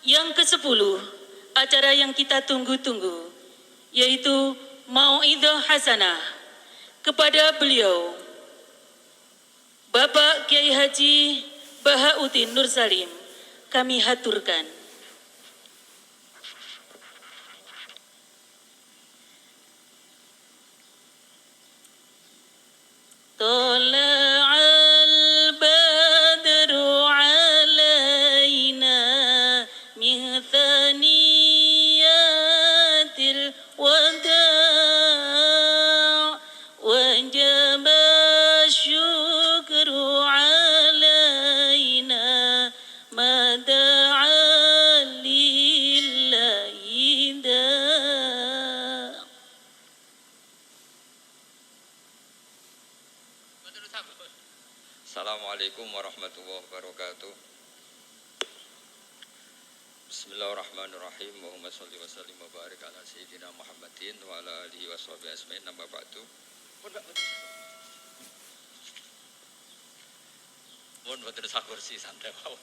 Yang ke-10, acara yang kita tunggu-tunggu, yaitu Mau'idhah Hasanah. Kepada beliau, Bapak Kiai Haji Bahauddin Nur Salim, kami haturkan. Tala'al badru alaina min thaniyatil wada' wajaba syukru alaina mada'a lillahi da'. Assalamualaikum warahmatullahi wabarakatuh. Bismillahirrahmanirrahim. Allahumma sholli wa sallim wa barik ala sayyidina Muhammadin wa ala alihi wa sahbihi ajmain. Amma ba'du. Mun boten sak kursi santai wae.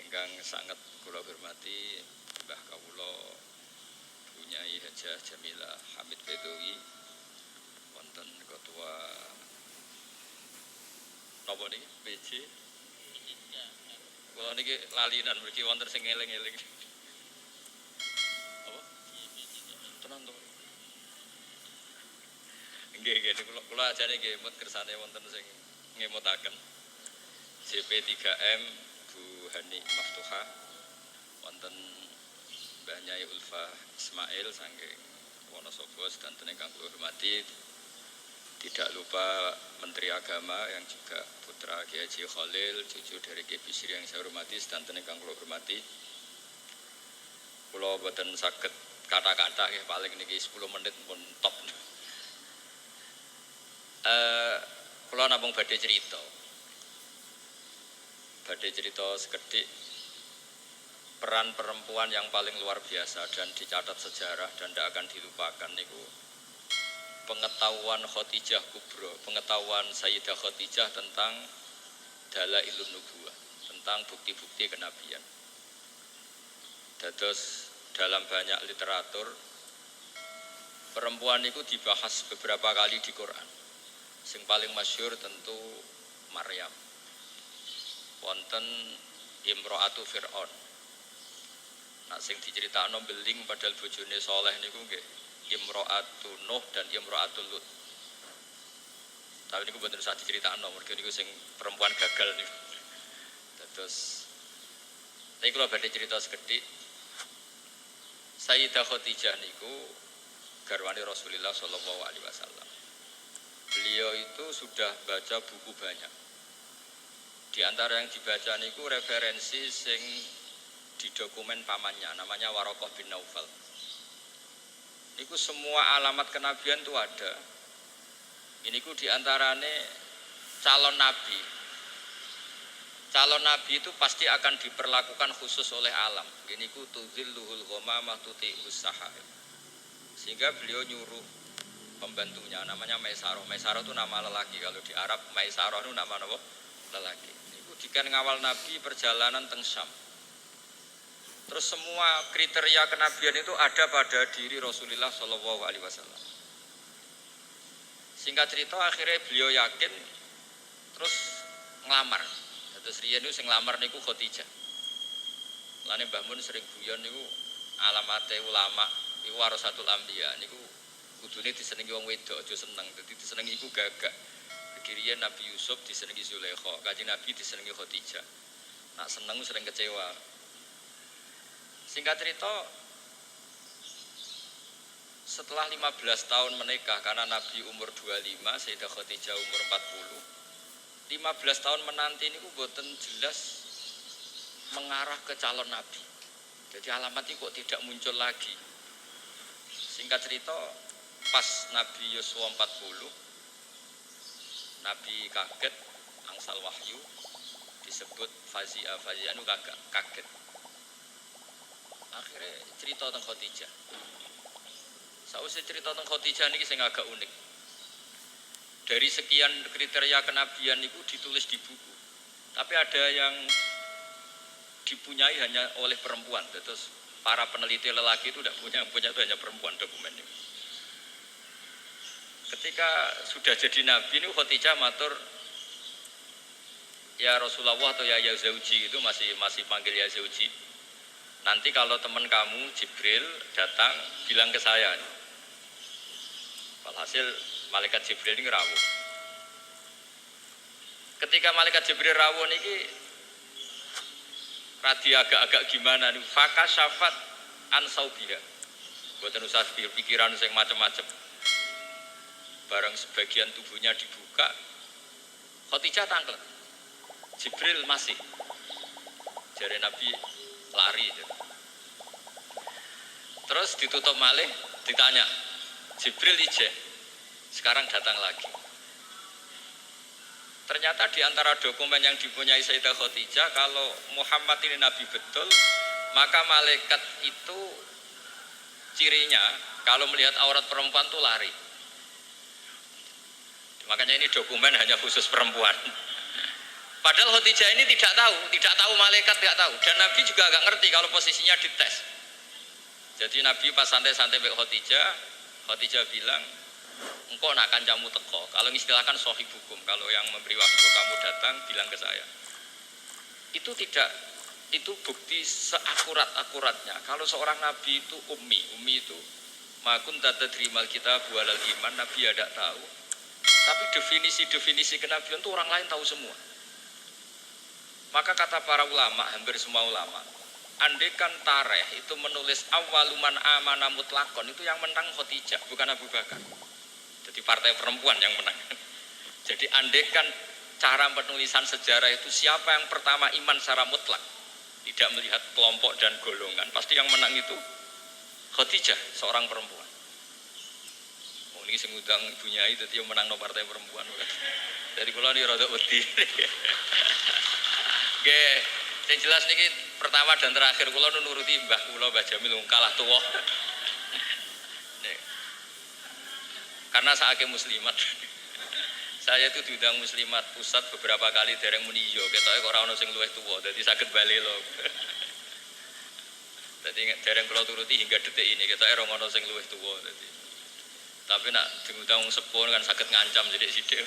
Ingkang sangat kula hormati Mbah kawula Bunyai Hajah Jamilah Hamid Bedowi, wonten ketua apa niki PJ. Kula niki lalinan mriki wonten sing eling-eling. Apa? Tenan to. Nggih kula ajane nggih mut kersane wonten sing ngemutaken. JP3M Bu Hani Maftuha, wonten Mbah Nyai Ulfa Ismail saking Wonosobo sedanten ingkang kula hormati. Tidak lupa Menteri Agama yang juga putra Kiai Haji Khalil, cucu dari Kiai Bisri yang saya hormati, sedanten ingkang kula hormati. Kula boten saged kata-kata nggih paling niki 10 menit pun top. Kula namung badhe cerita. Badhe cerita sekedhik peran perempuan yang paling luar biasa dan dicatat sejarah dan tidak akan dilupakan niku. Pengetahuan Khadijah Kubro, pengetahuan Sayyidah Khadijah tentang Dalailun Nubuwah, tentang bukti-bukti kenabian. Dados dalam banyak literatur perempuan itu dibahas beberapa kali di Quran. Sing paling masyhur tentu Maryam. Wonten Imro'atu Fir'aun. Nah sing diceritakno beling padahal bojone saleh niku nggih Imro'atu Nuh dan Imro'atu Lut. Tapi niku mboten usah diceritakno, mergo niku sing perempuan gagal niku. Terus tapi kalau badhe cerita sekedhik, Sayyidah Khadijah niku garwane Rasulullah sallallahu alaihi wasallam. Beliau itu sudah baca buku banyak. Di antara yang dibaca niku referensi sing di dokumen pamannya, namanya Waraqah bin Naufal. Niku semua alamat kenabian itu ada. Ini ku diantarane calon nabi. Calon nabi itu pasti akan diperlakukan khusus oleh alam. Ini ku tuzilluhul ghamamah tuti'us sahab. Sehingga beliau nyuruh pembantunya namanya Maisarah. Maisarah itu nama lelaki. Kalau di Arab Maisarah itu nama apa? Lelaki. Niku dikan ngawal nabi perjalanan teng Syam. Terus semua kriteria kenabian itu ada pada diri Rasulullah Shallallahu Alaihi Wasallam. Singkat cerita akhirnya beliau yakin, terus ngelamar. Terus riyen niku sing nglamar niku Khadijah. Lane Mbah Mun sering guyon niku alamate ulama iku warasatul anbiya niku kudune disenengi wong wedok aja seneng. Dadi disenengi iku gagak. Riyen Nabi Yusuf disenengi Zulaikha, Kanjeng Nabi disenengi Khadijah. Nak seneng sering kecewa. Singkat cerita, setelah 15 tahun menikah, karena Nabi umur 25, Sayyidah Khadijah umur 40, 15 tahun menanti ini boten jelas mengarah ke calon Nabi. Jadi alamat ini kok tidak muncul lagi. Singkat cerita, pas Nabi Yusuf 40, Nabi kaget, angsal wahyu, disebut Fazia itu kaget. Akhirnya cerita tentang Khadijah. Sausé cerita tentang Khadijah niki sing agak unik. Dari sekian kriteria kenabian itu ditulis di buku. Tapi ada yang dipunyai hanya oleh perempuan. Terus para peneliti lelaki itu tidak punya, itu hanya perempuan dokumen ini. Ketika sudah jadi nabi ini Khadijah matur, ya Rasulullah atau ya Zauji, itu masih panggil ya Zauji. Nanti kalau teman kamu Jibril datang bilang ke saya. Walhasil malaikat Jibril ini rawuh. Ketika malaikat Jibril rawuh niki radi agak-agak gimana nih? Faka syafat ansaubiha. Buatan usah pikiran yang macam-macam. Barang sebagian tubuhnya dibuka, Khadijah tangkel. Jibril masih. Jari Nabi lari. Terus ditutup malih, ditanya, Jibril ijeh, sekarang datang lagi. Ternyata di antara dokumen yang dipunyai Sayyidah Khadijah, kalau Muhammad ini Nabi betul, maka malaikat itu cirinya kalau melihat aurat perempuan itu lari. Makanya ini dokumen hanya khusus perempuan. Padahal Khadijah ini tidak tahu malaikat tidak tahu, dan Nabi juga agak ngerti kalau posisinya dites. Jadi Nabi pas santai-santai dengan Khadijah bilang, engkau nak kancamu teko. Kalau istilahkan sohib hukum, kalau yang memberi waktu kamu datang, bilang ke saya. Itu bukti seakurat-akuratnya. Kalau seorang Nabi itu ummi itu makun tata terimal kita bualal iman, Nabi ada tahu. Tapi definisi kenabian itu orang lain tahu semua. Maka kata para ulama, hampir semua ulama, andaikan Tarikh itu menulis awaluman amana mutlakon, itu yang menang Khadijah, bukan Abu Bakar. Jadi partai perempuan yang menang. Jadi andaikan cara penulisan sejarah itu siapa yang pertama iman secara mutlak, tidak melihat kelompok dan golongan, pasti yang menang itu Khadijah, seorang perempuan. Oh, ini sing ngundang ibunya itu yang menang no partai perempuan. Dari kula ini rada wedi. Nggih, sing jelas niki pertama dan terakhir kula nuruti Mbah kula Mbah Jamil kalah tuwa. Karena saking muslimat. Saya itu diundang muslimat pusat beberapa kali dereng muni yo, ketoke kok ora ono sing luwih tuwa, dadi saged bali lho. Dadi dereng kula turuti hingga detik ini ketoke ora ono sing luwih tuwa dadi. Tapi nak diundang wong sepuh kan saged ngancam sithik-sithik.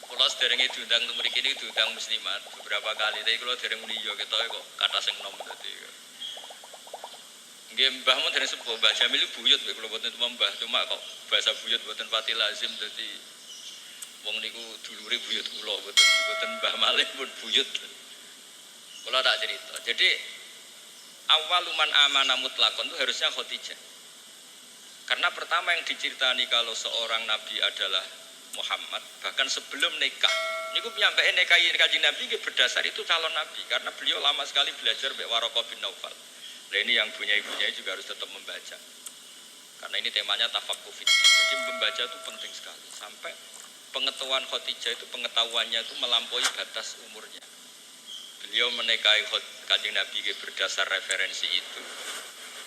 Kula sederenge diundang teng mriki niki diundang muslimat beberapa kali, tapi kula dereng muni yo ketoke kok kata sing nom dadi. Nggih mbah mun dereng sepuh, Mbah Jamil buyut mek kula boten mbah, cuma kok bahasa buyut boten pati lazim dadi wong niku dulure buyut kula boten mbah malih pun buyut. Kula tak cerita. Jadi awaluman amana mutlakon itu harusnya Khadijah. Karena pertama yang diceritani kalau seorang nabi adalah Muhammad, bahkan sebelum nikah. Niku piyambake nikahi Kanjeng Nabi nggih berdasar itu calon nabi karena beliau lama sekali belajar mbek Waraqah bin Naufal. Nah ini yang bunyai-bunyai juga harus tetap membaca. Karena ini temanya tafaqquh fid. Jadi membaca itu penting sekali. Sampai pengetahuan Khadijah itu pengetahuannya itu melampaui batas umurnya. Beliau menikahi Kanjeng Nabi berdasar referensi itu.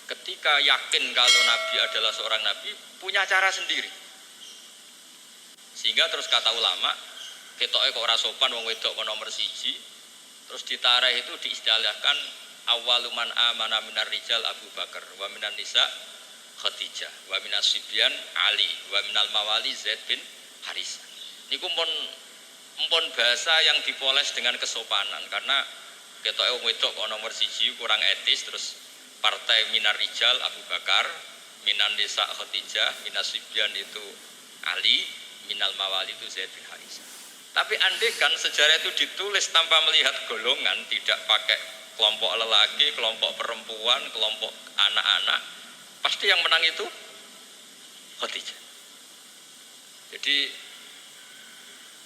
Ketika yakin kalau Nabi adalah seorang Nabi, punya cara sendiri. Sehingga terus kata ulama, ketoke kok ora sopan wong wedok kok nomor 1. Terus di Tarikh itu diistilahkan awaluman amana minar rijal Abu Bakar, wa minan nisa Khadijah, wa minas sibyan Ali, wa minal mawali Zaid bin Harisah. Niku mpun bahasa yang dipoles dengan kesopanan karena ketoke wong wedok kok nomor 1 kurang etis. Terus partai minar rijal Abu Bakar, minan nisa Khadijah, minas sibyan itu Ali, minal mawali itu Zaid bin Harisah. Tapi andaikan sejarah itu ditulis tanpa melihat golongan, tidak pakai kelompok lelaki, kelompok perempuan, kelompok anak-anak, pasti yang menang itu Khadijah. Jadi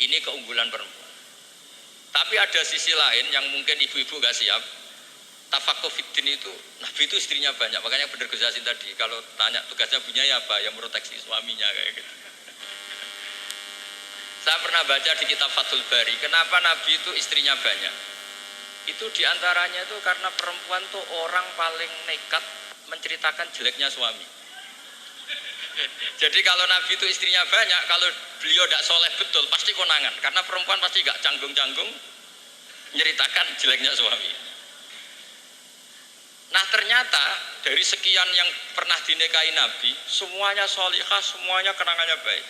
ini keunggulan perempuan. Tapi ada sisi lain yang mungkin ibu-ibu gak siap. Tafaqquh fiddin itu, Nabi itu istrinya banyak, makanya benar Gus Yasin tadi, kalau tanya tugasnya punya ya apa, yang proteksi suaminya kayak gitu. Saya pernah baca di kitab Fathul Bari, kenapa Nabi itu istrinya banyak. Itu diantaranya itu karena perempuan tuh orang paling nekat menceritakan jeleknya suami. Jadi kalau Nabi itu istrinya banyak, kalau beliau tidak soleh betul, pasti konangan. Karena perempuan pasti gak canggung-canggung nyeritakan jeleknya suami. Nah ternyata dari sekian yang pernah dinikahi Nabi, semuanya solihah, semuanya kenangannya baik.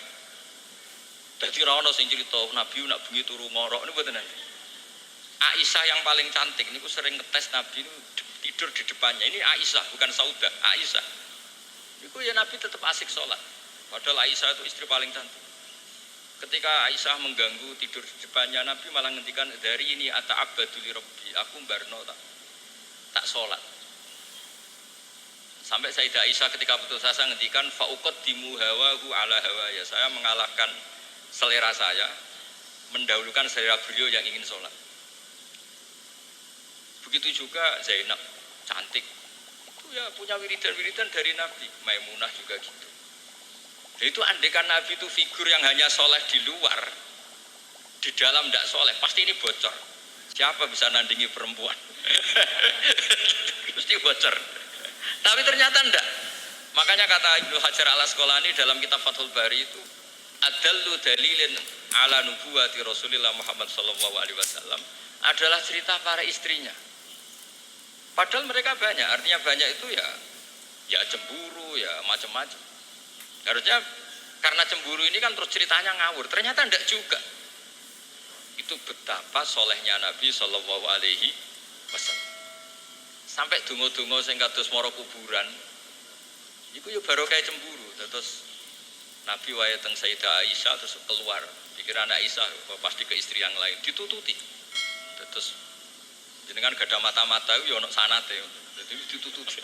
Jadi rano sing cerita Nabi nak bengi turu ngorok ini buatan nanti. Aisyah yang paling cantik ini sering ngetes Nabi ini tidur di depannya. Ini Aisyah bukan Saudah, Aisyah. Itu ya Nabi tetap asik sholat. Padahal Aisyah itu istri paling cantik. Ketika Aisyah mengganggu tidur di depannya, Nabi malah ngendikan dari ini ata'abbadu li rabbi, aku mbarno tak sholat. Sampai Sayyidah Aisyah ketika putus asa ngendikan fa'uqaddimu hawahu ala hawaya, saya mengalahkan selera saya, mendahulukan selera beliau yang ingin sholat. Begitu juga Zainab, cantik, itu ya punya wiridan-wiridan dari Nabi. Maimunah juga gitu. Itu andekan Nabi itu figur yang hanya soleh di luar, di dalam tidak soleh, pasti ini bocor. Siapa bisa nandingi perempuan? Pasti bocor. Tapi ternyata enggak. Makanya kata Ibnu Hajar al-Asqalani dalam kitab Fathul Bari itu, adallu dalilin ala nubuwati Rasulillah Muhammad sallallahu alaihi wasallam adalah cerita para istrinya. Padahal mereka banyak, artinya banyak itu ya cemburu, ya macam-macam. Harusnya karena cemburu ini kan terus ceritanya ngawur. Ternyata enggak juga. Itu betapa solehnya Nabi sallallahu alaihi wasallam. Sampai dungo-dungo sing kados mara kuburan. Iku ya baru kayak cemburu. Terus Nabi wae teng Sayyidah Aisyah terus keluar. Pikiran Aisyah pasti ke istri yang lain, ditututi. Terus jenengan gak ada mata-mata yo ono sanate. Jadi ditututi.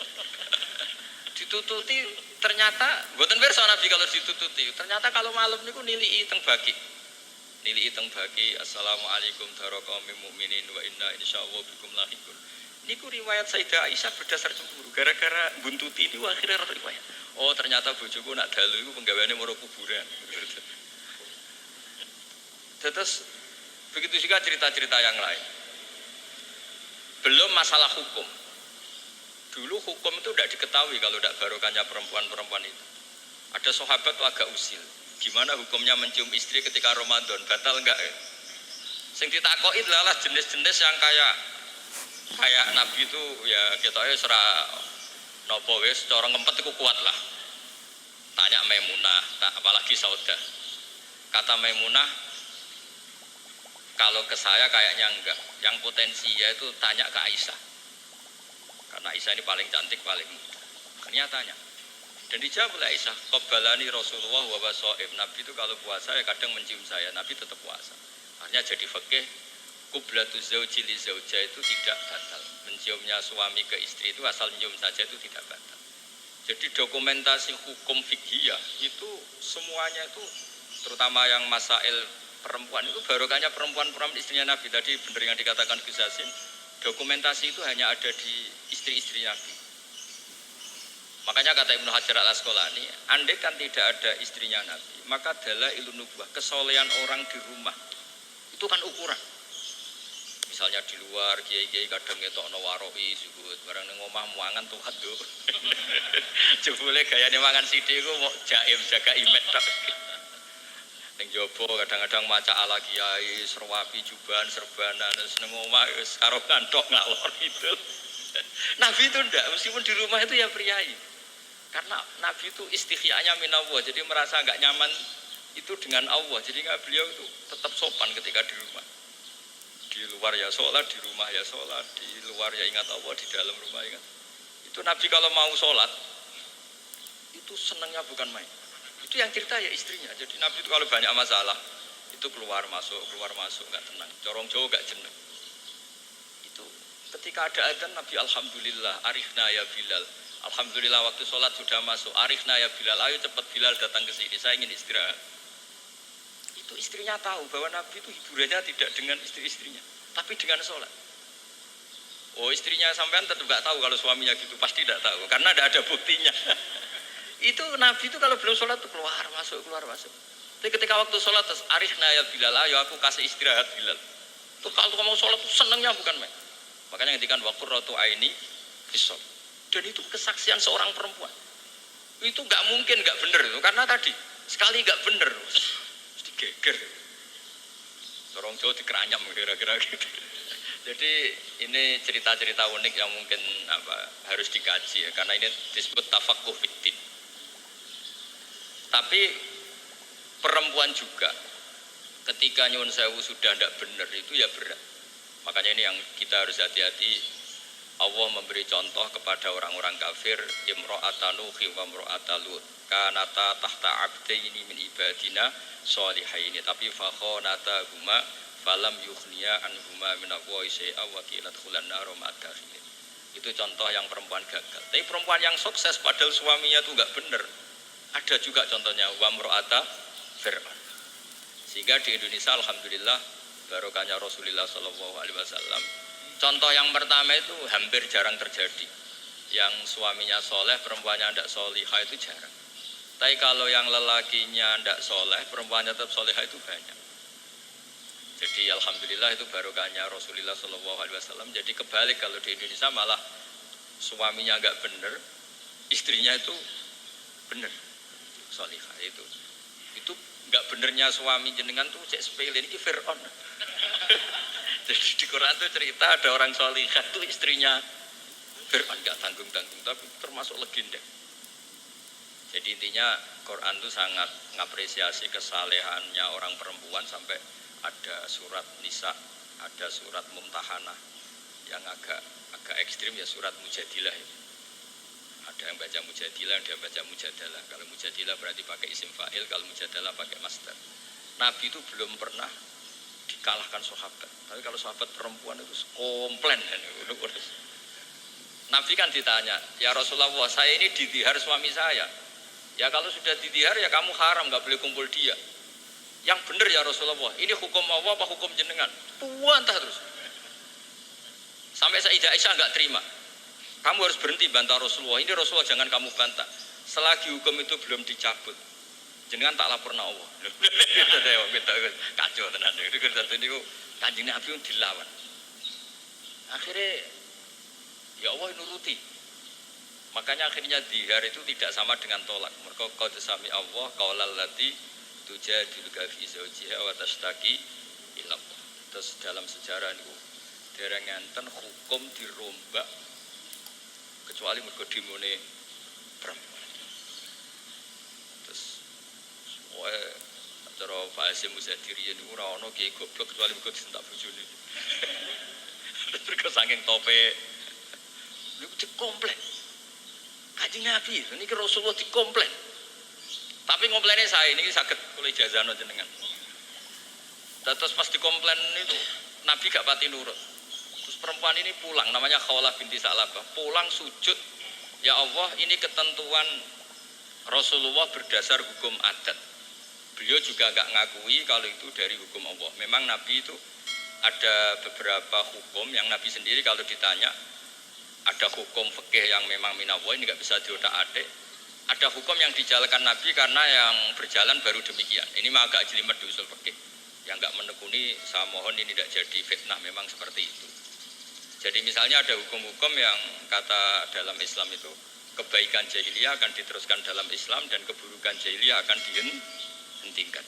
Ditututi ternyata mboten pirsa Nabi kalau ditututi. Ternyata kalau malam niku nilii teng baki. Nilii teng baki assalamualaikum warahmatullahi mukminin wa inna insyaallah bikum lahiqun. Niku riwayat Sayyidah Aisyah berdasar cemburu. Gara-gara buntuti ini akhirnya riwayat. Oh ternyata bojoku nak dalu iku penggaweane maro kuburan. Terus begitu juga cerita-cerita yang lain. Belum masalah hukum. Dulu hukum itu tidak diketahui kalau tidak barokahnya perempuan-perempuan itu. Ada sahabat tuh agak usil. Gimana hukumnya mencium istri ketika Ramadan? Batal enggak ya? Sing ditakoki adalah jenis-jenis yang kayak Nabi itu ya ketoknya serah nopo wis cara ngempet iku kuat lah. Tanya Maimunah, apalagi Saudah. Kata Maimunah, kalau ke saya kayaknya enggak. Yang potensi yaitu tanya ke Aisyah. Karena Aisyah ini paling cantik, paling muda. Ternyata tanya. Dan dijawab oleh Aisyah, qabbalani Rasulullah wa wasa'im. Nabi itu kalau puasa ya kadang mencium saya, Nabi tetap puasa. Artinya jadi fikih qublatuz zauji li zaujah itu tidak batal. Menciumnya suami ke istri itu asal mencium saja itu tidak batal. Jadi dokumentasi hukum fikhiyah itu semuanya itu terutama yang masail perempuan itu barokahnya perempuan-perempuan istrinya Nabi. Tadi benar yang dikatakan Gus Yasin, dokumentasi itu hanya ada di istri-istri Nabi. Makanya kata Ibnu Hajar al-Asqalani, andai kan tidak ada istrinya Nabi, maka dalailun nubuwah, kesolehan orang di rumah itu kan ukuran. Misalnya di luar kiai-kiai kadang ngetokno waroi sukut, barang ning omah muangan tuh aduh. Jebule gayane mangan sithik iku mok jaim jaga imet tok. Ning jaba kadang-kadang maca ala kiai, serwapi juban, serbanan, seneng omah wis karo kanthok ngalor itu. Nabi itu ndak, meskipun di rumah itu ya priayi. Karena Nabi itu istighya'nya minallah, jadi merasa enggak nyaman itu dengan Allah. Jadi beliau itu tetap sopan ketika di rumah. Di luar ya sholat, di rumah ya sholat, di luar ya ingat Allah, di dalam rumah ingat. Itu Nabi kalau mau sholat, itu senangnya bukan main. Itu yang cerita ya istrinya. Jadi Nabi itu kalau banyak masalah, itu keluar masuk, nggak tenang. Corong jauh nggak jeneng. Itu ketika ada adzan Nabi alhamdulillah, arifna ya Bilal. Alhamdulillah waktu sholat sudah masuk, arifna ya Bilal. Ayo cepat Bilal datang ke sini, saya ingin istirahat. Itu istrinya tahu bahwa Nabi itu hiburannya tidak dengan istri-istrinya, tapi dengan sholat. Oh istrinya sampean tetap gak tahu kalau suaminya gitu, pasti tidak tahu, karena tidak ada buktinya. Itu Nabi itu kalau belum sholat tuh keluar masuk. Tapi ketika waktu sholat terus arifna ya Bilal, ayo aku kasih istirahat Bilal. Tuh kalau mau sholat tuh senangnya bukan main. Makanya ngendikan waktu rotu aini fisol. Dan itu kesaksian seorang perempuan. Itu gak mungkin gak bener itu, karena tadi sekali gak bener. geger. Orang Jawa dikeranyam kira-kira gitu. Jadi ini cerita-cerita unik yang mungkin harus dikaji ya, karena ini disebut tafaqquh fiddin. Tapi perempuan juga ketika nyuwun sewu sudah tidak benar itu ya berat. Makanya ini yang kita harus hati-hati. Allah memberi contoh kepada orang-orang kafir, imra'ata Nuhi wa imra'ata Lut kanata tahta abdaini min ibadina sholihaini tapi fakhonata huma falam yukhniya anhuma min aqwa syai'a wa qila dkhulan nar ma'adakhilin. Itu contoh yang perempuan gagal. Tapi perempuan yang sukses padahal suaminya itu enggak benar. Ada juga contohnya wa imra'ata Fir'aun. Sehingga di Indonesia alhamdulillah barokahnya Rasulullah sallallahu alaihi wasallam. Contoh yang pertama itu hampir jarang terjadi. Yang suaminya soleh, perempuannya tidak solihah itu jarang. Tapi kalau yang lelakinya tidak soleh, perempuannya tetap solihah itu banyak. Jadi alhamdulillah itu barokahnya Rasulullah SAW. Jadi kebalik kalau di Indonesia malah suaminya nggak benar, istrinya itu benar, solihah itu. Itu nggak benernya suami jenengan tuh cek sepele ini Fir'aun. Jadi di Quran itu cerita ada orang solihah itu istrinya Fir'aun, gak tanggung-tanggung tapi termasuk legenda. Jadi intinya Quran itu sangat mengapresiasi kesalehannya orang perempuan sampai ada surat Nisa, ada surat Mumtahanah yang agak ekstrim ya surat Mujadilah. Ada yang baca Mujadilah, ada yang baca Mujadalah. Kalau Mujadilah berarti pakai isim fa'il, kalau Mujadalah pakai masdar. Nabi itu belum pernah dikalahkan sahabat. Tapi kalau sahabat perempuan itu komplain. Nabi kan ditanya, ya Rasulullah, saya ini didihar suami saya. Ya kalau sudah didihar ya kamu haram, nggak boleh kumpul dia. Yang benar ya Rasulullah, ini hukum Allah apa hukum jenengan? Puantah terus. Sampai Sayyidah Aisyah nggak terima. Kamu harus berhenti bantah Rasulullah. Ini Rasulullah jangan kamu bantah. Selagi hukum itu belum dicabut, jenengan tak laporna Allah. Kacau tenan. Itu Kanjeng Nabi dilawan. Akhirnya ya Allah nuruti. Makanya akhirnya dihar itu tidak sama dengan tolak. Mereka qad sami Allah qaulal lati tujadiluka fi zawjiha wa tashtaki ila Allah. Terus dalam sejarah niku dereng enten hukum dirombak kecuali mergo dimone perempuan. Terus cara bahasa Musadiri niku ora ana kiai goblok kecuali mergo disentak bojone. Terus mergo saking tope niku dikomplain. Kanjeng Nabi, niki Rasulullah dikomplain. Tapi komplainnya saya ini saged kula ijazahno jenengan. Terus pas dikomplain itu Nabi gak pati nurut. Terus perempuan ini pulang, namanya Khawlah binti Sa'labah. Pulang sujud, ya Allah ini ketentuan Rasulullah berdasar hukum adat. Beliau juga gak ngakui kalau itu dari hukum Allah. Memang Nabi itu ada beberapa hukum yang Nabi sendiri kalau ditanya, ada hukum fikih yang memang minallah ini nggak bisa diotak-atik. Ada hukum yang dijalankan Nabi karena yang berjalan baru demikian. Ini mah agak jelimet di usul fikih. Yang nggak menekuni, saya mohon ini tidak jadi fitnah. Memang seperti itu. Jadi misalnya ada hukum-hukum yang kata dalam Islam itu kebaikan jahiliyah akan diteruskan dalam Islam dan keburukan jahiliyah akan dihentikan.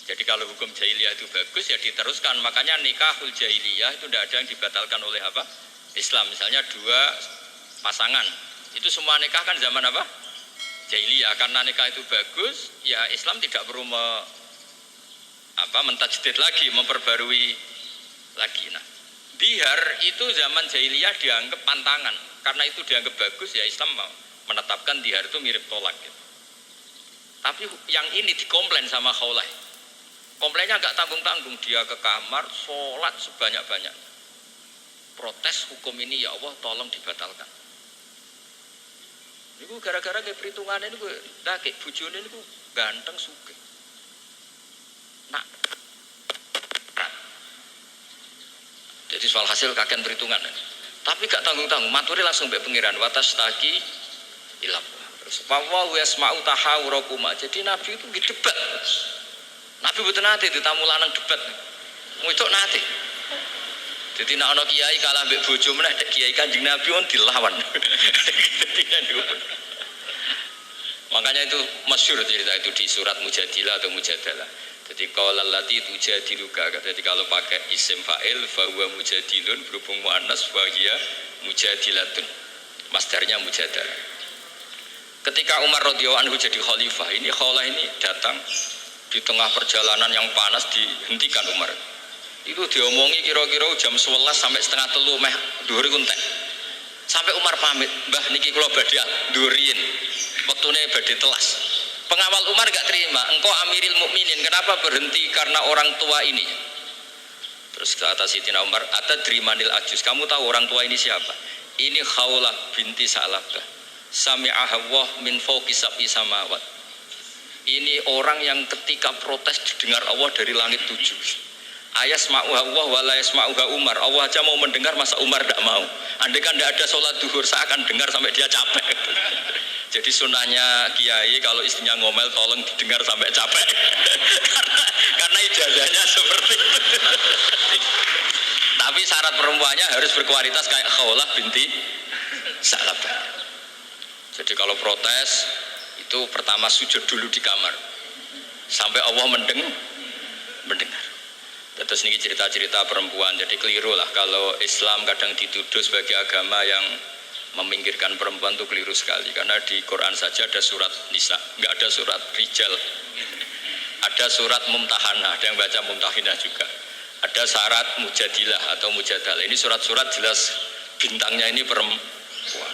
Jadi kalau hukum jahiliyah itu bagus ya diteruskan. Makanya nikahul jahiliyah itu tidak ada yang dibatalkan oleh apa? Islam. Misalnya dua pasangan itu semua nikah kan zaman apa? Jahiliyah. Karena nikah itu bagus ya Islam tidak perlu mentajdid lagi, memperbarui lagi. Nah, dihar itu zaman jahiliyah dianggap pantangan. Karena itu dianggap bagus ya Islam menetapkan dihar itu mirip tolak gitu. Tapi yang ini dikomplain sama Khawlah. Komplainnya enggak tanggung-tanggung, dia ke kamar sholat sebanyak-banyak. Protes hukum ini ya Allah tolong dibatalkan. Niku gara-gara ke perhitungan ini gue kakek bujone niku ganteng sugih. Nah. Jadi soal hasil kakean perhitungan. Tapi gak tanggung-tanggung, maturi langsung mbek pengiran watastaki ilap. Terus wa yasma'u tahawurakuma. Jadi Nabi itu debat. Nabi mboten nate ditamu lanang debat. Wedok nate. Jadi nek ana kiai kalah mbek bojo meneh kiai Kanjeng Nabi on dilawan. Makanya itu masyhur cerita itu di surat Mujadilah atau Mujadalah. Jadi qala allati tujadiluka, jadi kalau pakai isim fa'il fa huwa mujadilun berhubung muannas wa hiya mujadilatun. Masdarnya mujadalah. Ketika Umar radhiyallahu anhu jadi khalifah, ini Khawlah ini datang di tengah perjalanan yang panas, dihentikan Umar. Itu diomongi kira-kira jam 11 sampai setengah 3 meh dhuwur iku entek. Sampai Umar pamit, "Mbah niki kula badhe dhuwur riyin. Wektune badhe telas." Pengawal Umar gak terima, "Engkau Amiril Mukminin, kenapa berhenti karena orang tua ini?" Terus kata Sayyidina Umar, "Atadri manil ajus, kamu tahu orang tua ini siapa? Ini Khawlah binti Sa'labah. Sami'aha Allah min fawqi sab'i samawat." Ini orang yang ketika protes didengar Allah dari langit 7. Ayasma'uha Allah wa la yasma'uha Umar. Allah aja mau mendengar, masa Umar tidak mau? Andai kan tidak ada sholat duhur, saya akan dengar sampai dia capek. Jadi sunnahnya kiai kalau istrinya ngomel tolong didengar sampai capek. karena ijazahnya seperti itu. Tapi syarat perempuannya harus berkualitas kayak Khawlah binti Sa'labah. Jadi kalau protes itu pertama sujud dulu di kamar sampai Allah mendengar. Terus ini cerita-cerita perempuan. Jadi keliru lah kalau Islam kadang dituduh sebagai agama yang meminggirkan perempuan, itu keliru sekali. Karena di Quran saja ada surat Nisa, nggak ada surat Rijal. Ada surat Mumtahanah, ada yang baca Mumtahinah juga. Ada syarat Mujadilah atau Mujadalah. Ini surat-surat jelas bintangnya ini perempuan.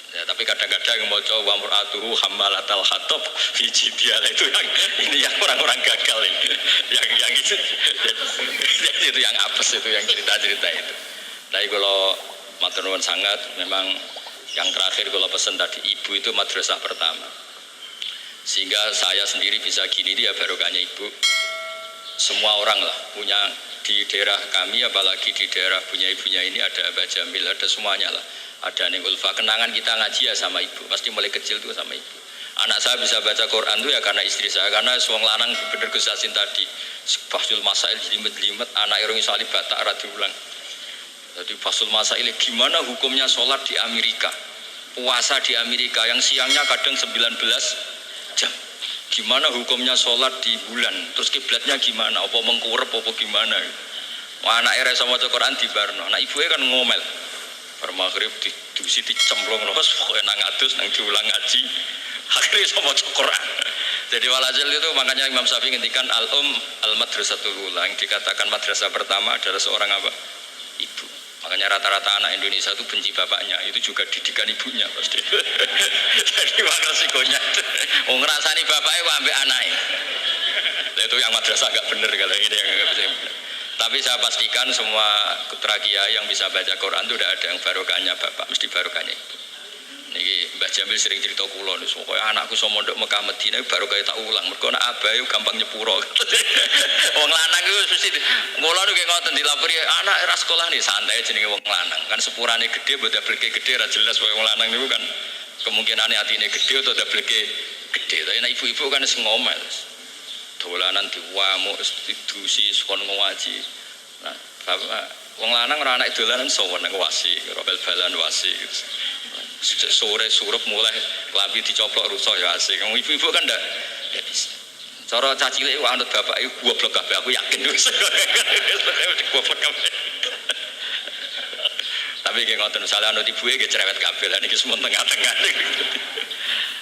Ya, tapi kadang-kadang yang mau coba wamratuhu hammalatal hatab fi jidiyah, itu yang ini yang orang-orang gagal ini. yang itu itu yang apes, itu yang cerita-cerita itu. Tapi kalau matur nuwun sangat, memang yang terakhir kalau pesan tadi, ibu itu madrasah pertama. Sehingga saya sendiri bisa gini, dia barokahnya ibu. Semua orang lah punya di daerah kami, apalagi di daerah punya ibunya ini ada Abah Jamil, ada semuanya lah. Ada Neng Ulfa, kenangan kita ngaji ya sama ibu, pasti mulai kecil tuh sama ibu. Anak saya bisa baca Quran tuh ya karena istri saya, karena suang lanang bener Gus Yasin tadi Fasul Masail jelimet-jelimet, anak irungi salib batak ra diulang. Jadi Fasul Masail gimana hukumnya sholat di Amerika, puasa di Amerika yang siangnya kadang 19 jam, gimana hukumnya sholat di bulan, terus kiblatnya gimana, apa mengkurep apa gimana. Anak era sama Quran di Barno, anak ibunya kan ngomel. Maghrib didusi dicemplung terus pokoknya nang adus nang diulang ngaji akhirnya sama Quran. Jadi walhasil itu makanya Imam Syafi'i ngendikan al madrasatul ula, yang dikatakan madrasah pertama adalah seorang apa? Ibu. Makanya rata-rata anak Indonesia itu benci bapaknya, itu juga didikan ibunya pasti. Jadi mana resikonya? Oh ngerasani bapaknya ambek anaknya. Itu yang madrasah agak bener kalau ini yang agak bener. Tapi saya pastikan semua putra kiai yang bisa baca Quran itu tidak ada yang barokahnya bapak, mesti barokahnya ibu. Niki Mbah Jamil sering cerita kula, pokoknya anakku sama mondok Mekah Madinah barokah tak ulang. Mergo nek abahe gampang nyepuro. Wong lanang iku mesti kula niku ngoten dilapori anak ra sekolah nih santai jenenge wong lanang. Kan sepurane gede mbok dableke gede ra jelas wong lanang niku kan kemungkinane atine gede atau dableke gede. Tapi nek ibu-ibu kan wis ngomel. Dolanan diwamuk didusi kon ngaji. Nah, bapak wong lanang ora anak dolanan sowan nang wasi, robel balan wasi. Sore surup mulai klambi dicoplok rusak ya asik. Wong ibu-ibu kan ndak bisa. Cara cacile wae anut bapak iku goblok kabeh, aku yakin wis. Goblok kabeh. Tapi nggih ngoten salah anut ibuke nggih cerewet kabeh lan iki semua tengah-tengah.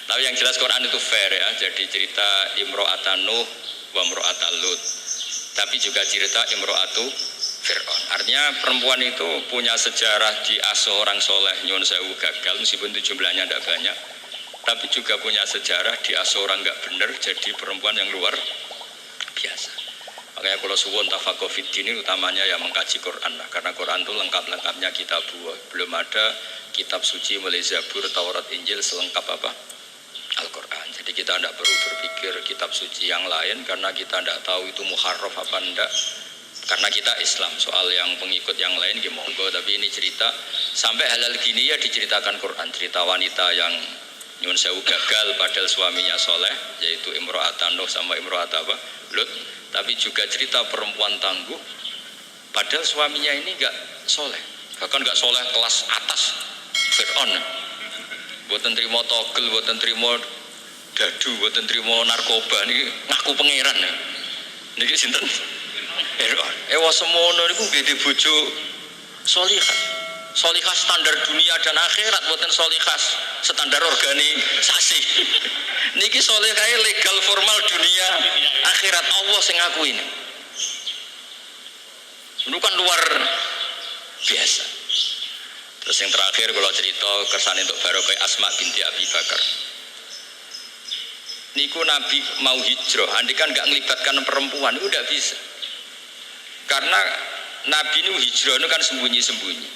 Tapi yang jelas Quran itu fair ya. Jadi cerita Imro'atan Nuh wa Imro'atan Lut. Tapi juga cerita Imro'atu Fir'aun. Artinya perempuan itu punya sejarah diasuh orang soleh, nyuwun sewu gagal meskipun itu jumlahnya tidak banyak. Tapi juga punya sejarah diasuh orang nggak benar jadi perempuan yang luar biasa. Makanya kalau suwun tafaqquh fid din utamanya ya mengkaji Quran lah. Karena Quran itu lengkap-lengkapnya kitab buah. Belum ada kitab suci mulai Zabur, Taurat, Injil selengkap apa? Al-Quran. Jadi kita tidak perlu berpikir kitab suci yang lain karena kita tidak tahu itu muharraf apa enggak. Karena kita Islam, soal yang pengikut yang lain ya monggo, tapi ini cerita sampai halal gini ya diceritakan Quran, cerita wanita yang nyun sewu gagal padahal suaminya soleh, yaitu Imro'atan Nuh sama Imro'atan apa? Lut. Tapi juga cerita perempuan tangguh padahal suaminya ini enggak soleh, bahkan enggak soleh kelas atas Fir'aun. Buatan terima togel, buatan terima dadu, buatan terima narkoba, ini ngaku pangeran ya. Niki sinten? Fir'aun. Ewa semono niku gede bojo solihah. Solihah standar dunia dan akhirat, buatan solihah standar organisasi. Niki solihah legal formal dunia akhirat, Allah sing ngakuin. Ini kan luar biasa. Terus yang terakhir kalau cerita kesan untuk barokah Asma binti Abi Bakar. Niku Nabi mau hijrah, andikan nggak ngelibatkan perempuan, itu udah bisa. Karena Nabi ini hijrah itu kan sembunyi-sembunyi.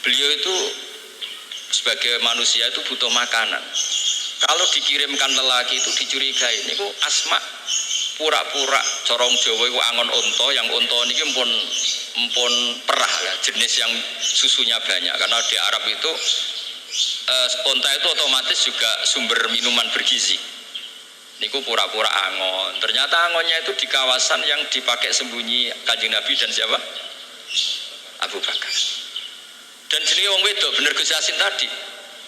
Beliau itu sebagai manusia itu butuh makanan. Kalau dikirimkan lelaki itu dicurigai. Niku Asma pura-pura corong Jawa itu angon unta, yang unta ini empun perah ya, jenis yang susunya banyak. Karena di Arab itu unta itu otomatis juga sumber minuman bergizi. Niku pura-pura angon. Ternyata angonnya itu di kawasan yang dipakai sembunyi Kanjeng Nabi dan siapa? Abu Bakar. Dan jenis wong wedok bener Gus Yasin tadi.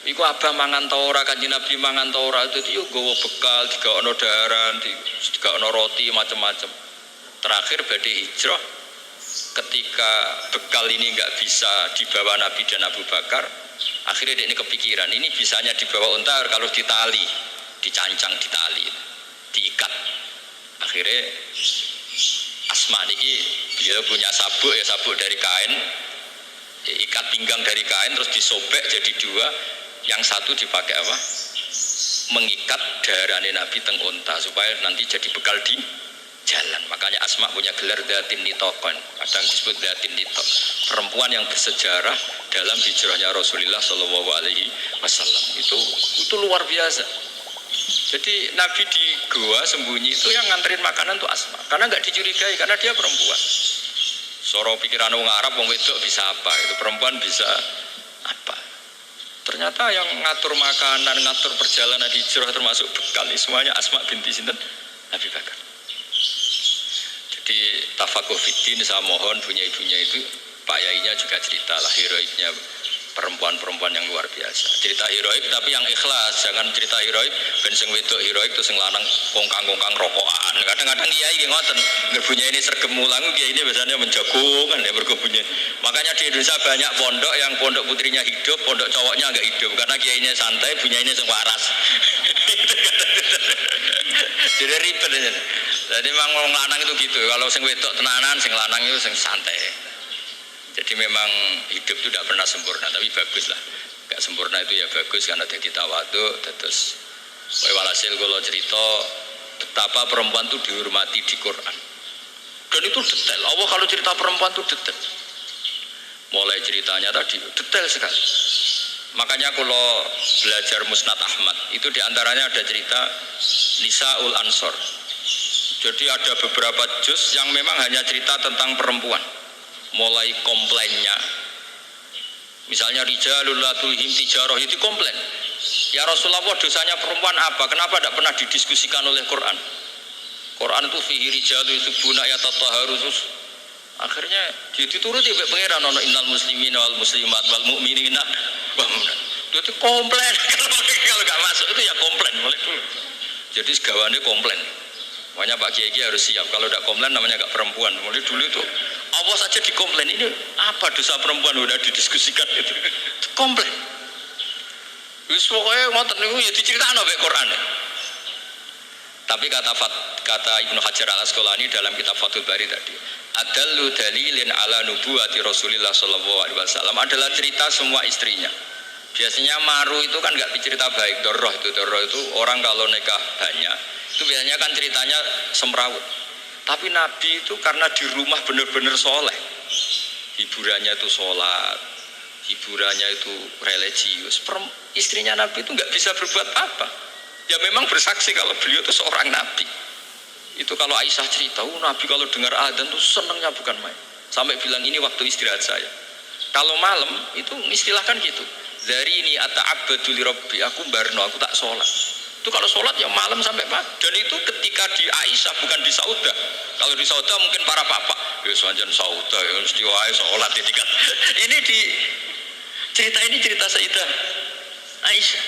Iku abah mangan ta ora, Kanjeng Nabi mangan ta ora, itu yo nggawa bekal, digawono daharan, digawono roti macam-macam. Terakhir badhe hijrah ketika bekal ini enggak bisa dibawa Nabi dan Abu Bakar, akhirnya dia ini kepikiran, ini bisanya dibawa unta kalau ditali, dicancang di tali, diikat. Akhirnya Asma niki beliau punya sabuk ya, sabuk dari kain, ikat pinggang dari kain terus disobek jadi dua, yang satu dipakai apa? Mengikat daharane Nabi teng unta supaya nanti jadi bekal di jalan. Makanya Asma punya gelar Datin Nitokon, kadang disebut Datin Nitok, perempuan yang bersejarah dalam hijrahnya Rasulullah Shallallahu Alaihi Wasallam. Itu luar biasa. Jadi Nabi di goa sembunyi itu yang nganterin makanan tuh Asma, karena nggak dicurigai, karena dia perempuan. Soro pikiran orang Arab, wong wedok bisa apa? Itu perempuan bisa apa? Ternyata yang ngatur makanan, ngatur perjalanan hijrah termasuk bekal ini semuanya Asma binti sinten Abi Bakar. Jadi tafakuh fiddin, saya mohon punya ibunya itu Pak Yainya juga cerita lah heroiknya perempuan-perempuan yang luar biasa. Cerita heroik tapi yang ikhlas, jangan cerita heroik ben sing wedok heroik terus sing lanang kongkang-kongkang rokokan. Kadang-kadang kiai nggih ngoten, ngerbunya ini sergem mulang kiai ini biasanya menjagung kan ya berkebunnya. Makanya di Indonesia banyak pondok yang pondok putrinya hidup, pondok cowoknya enggak hidup karena kiainya santai, bunyinya sing waras. Jadi ribet aja. Jadi memang wong lanang itu gitu. Kalau sing wedok tenanan, sing lanang itu sing santai. Jadi memang hidup itu tidak pernah sempurna, tapi bagus lah. Gak sempurna itu ya bagus karena jadi tawadhu. Terus walhasil kalau cerita betapa perempuan itu dihormati di Quran. Dan itu detail. Allah kalau cerita perempuan itu detail. Mulai ceritanya tadi detail sekali. Makanya kalau belajar Musnad Ahmad itu diantaranya ada cerita Nisaul Ansor. Jadi ada beberapa juz yang memang hanya cerita tentang perempuan. Mulai komplainnya, misalnya rijalul la tulhim tijarah, itu komplain. Ya Rasulullah, dosanya perempuan apa? Kenapa tidak pernah didiskusikan oleh Quran? Quran itu fihi rijalu yusubuna yatatahharus. Akhirnya dituruti oleh pangeran, ono innal muslimina wal muslimat wal mu'minina wal mu'minat. Itu komplain. Kalau nggak masuk itu ya komplain mulai dulu. Jadi segawannya komplain. Makanya Pak Kiai harus siap. Kalau tidak komplain namanya nggak perempuan. Mulai dulu itu Allah saja dikomplain, ini apa dosa perempuan udah didiskusikan itu komplain. Wis pokoke ngoten niku ya dicritakno mek Quran. Tapi kata Ibnu Hajar Al Asqalani dalam kitab Fathul Bari tadi, adallu dalilin ala nubuwati Rasulillah sallallahu alaihi wasallam adalah cerita semua istrinya. Biasanya maru itu kan enggak cerita baik, doroh itu orang kalau nikah banyak itu biasanya kan ceritanya semrawut. Tapi Nabi itu karena di rumah benar-benar soleh, hiburannya itu sholat, hiburannya itu religius. Istrinya Nabi itu nggak bisa berbuat apa. Ya memang bersaksi kalau beliau itu seorang Nabi. Itu kalau Aisyah cerita, Nabi kalau dengar adzan tuh senangnya bukan main. Sampai bilang ini waktu istirahat saya. Kalau malam itu istilahkan gitu. Dari ini ata'abbadu li rabbi, aku barno, aku tak sholat. Itu kalau sholat ya malam sampai pagi. Dan itu ketika di Aisyah bukan di Sauda. Kalau di Sauda mungkin para bapak ya sanjan Sauda ya mesti wae sholat tingkat. Ini di cerita Sayyidah Aisyah.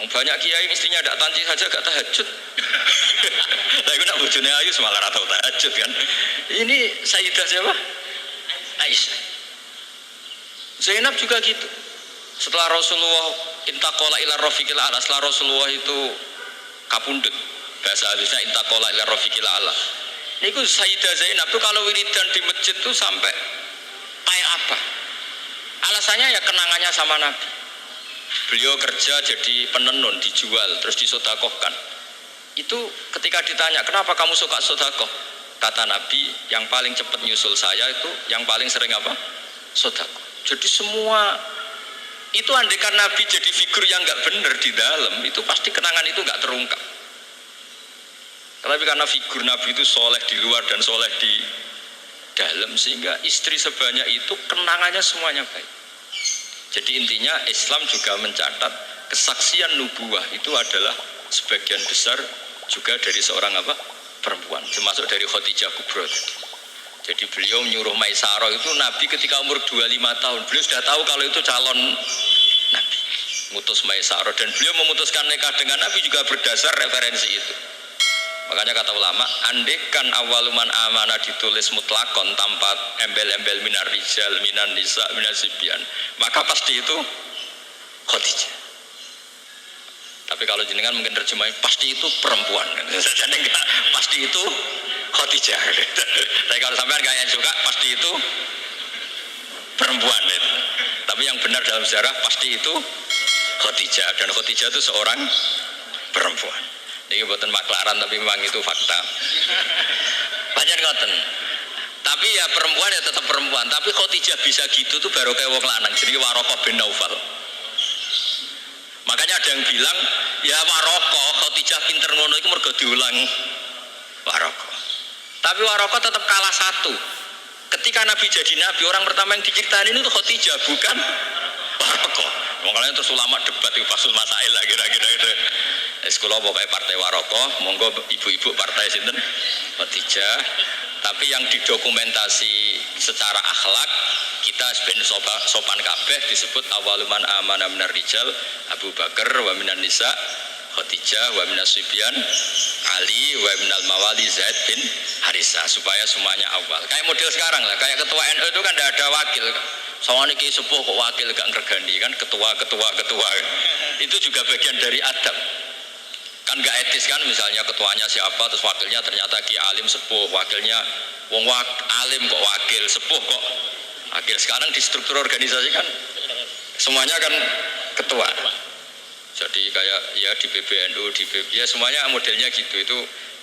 Banyak kiai istrinya tidak tanci saja gak tahajud. Lah iku nak bojone ayu malah ora tau tahajud kan. Ini Sayyidah siapa? Aisyah. Zainab juga gitu. Setelah Rasulullah intaqala ila rafiqil a'la, setelah Rasulullah itu kapundhut, bahasa halusnya intaqala ila rafiqil a'la. Niku Sayyidah Zainab tuh kalau wiridan di masjid tuh sampai kayak apa? Alasannya ya kenangannya sama Nabi. Beliau kerja jadi penenun, dijual, terus disodakohkan. Itu ketika ditanya, kenapa kamu suka sodakoh? Kata Nabi, yang paling cepat nyusul saya itu yang paling sering apa? Sodakoh. Jadi semua itu andaikan Nabi jadi figur yang nggak benar di dalam, itu pasti kenangan itu nggak terungkap. Tapi karena figur Nabi itu soleh di luar dan soleh di dalam, sehingga istri sebanyak itu kenangannya semuanya baik. Jadi intinya Islam juga mencatat kesaksian nubuwah itu adalah sebagian besar juga dari seorang apa? Perempuan, termasuk dari Khadijah Kubra. Jadi beliau menyuruh Maisarah itu Nabi ketika umur 25 tahun. Beliau sudah tahu kalau itu calon Nabi. Mutus Maisarah, dan beliau memutuskan nikah dengan Nabi juga berdasar referensi itu. Makanya kata ulama, andekan awaluman amanah ditulis mutlakon tanpa embel-embel minar rijal, minan nisa, minar sibyan, maka pasti itu Khadijah. Tapi kalau jenengan mungkin terjemahnya pasti itu perempuan. Jadi enggak, pasti itu Khadijah. Tapi kalau sampean kayak suka pasti itu perempuan. Tapi yang benar dalam sejarah pasti itu Khadijah, dan Khadijah itu seorang perempuan. Ini buatan maklaran tapi memang itu fakta. Banyak ngoten. Tapi ya perempuan ya tetap perempuan. Tapi Khadijah bisa gitu tuh baru kayak wong lanang. Jadi Waraqah bin Naufal. Makanya ada yang bilang ya Waraqah Khadijah pinter ngono itu mergo diulang Waraqah. Tapi Waraqah tetap kalah satu. Ketika Nabi jadi Nabi, orang pertama yang diceritain itu Khadijah, bukan Waraqah. Makanya terus ulama debat itu pasul masail lah kira-kira itu. Sekolah pokoknya partai Waraqah, monggo ibu-ibu partai sinten Khadijah. Tapi yang didokumentasi secara akhlak kita sebenarnya sopan kabeh disebut awaluman amanah minar rijal Abu Bakar wa minan nisa Khadijah wa minas sibyan Ali wa minal mawali Zaid bin Harisah, supaya semuanya awal. Kayak model sekarang lah, kayak ketua NU itu kan tidak ada wakil. Soalnya ki sepuh kok wakil gak ngergani kan, ketua. Itu juga bagian dari adab. Kan gak etis kan, misalnya ketuanya siapa terus wakilnya ternyata ki alim sepuh, wakilnya wong alim kok wakil, sepuh kok wakil. Sekarang di struktur organisasi kan semuanya kan ketua. Jadi kayak ya di PBNU, di ya semuanya modelnya gitu.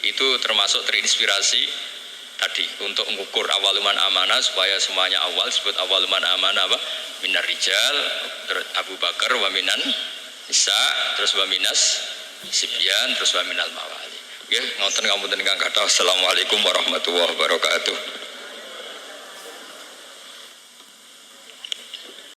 Itu termasuk terinspirasi tadi untuk mengukur awaluman amanah supaya semuanya awal, disebut awaluman amanah apa? Minar rijal, Abu Bakar wa minan nisa, terus wa minas sibyan, terus wa minal mawali. Nggih, ngoten ngapunten ingkang kathah. Assalamualaikum warahmatullahi wabarakatuh.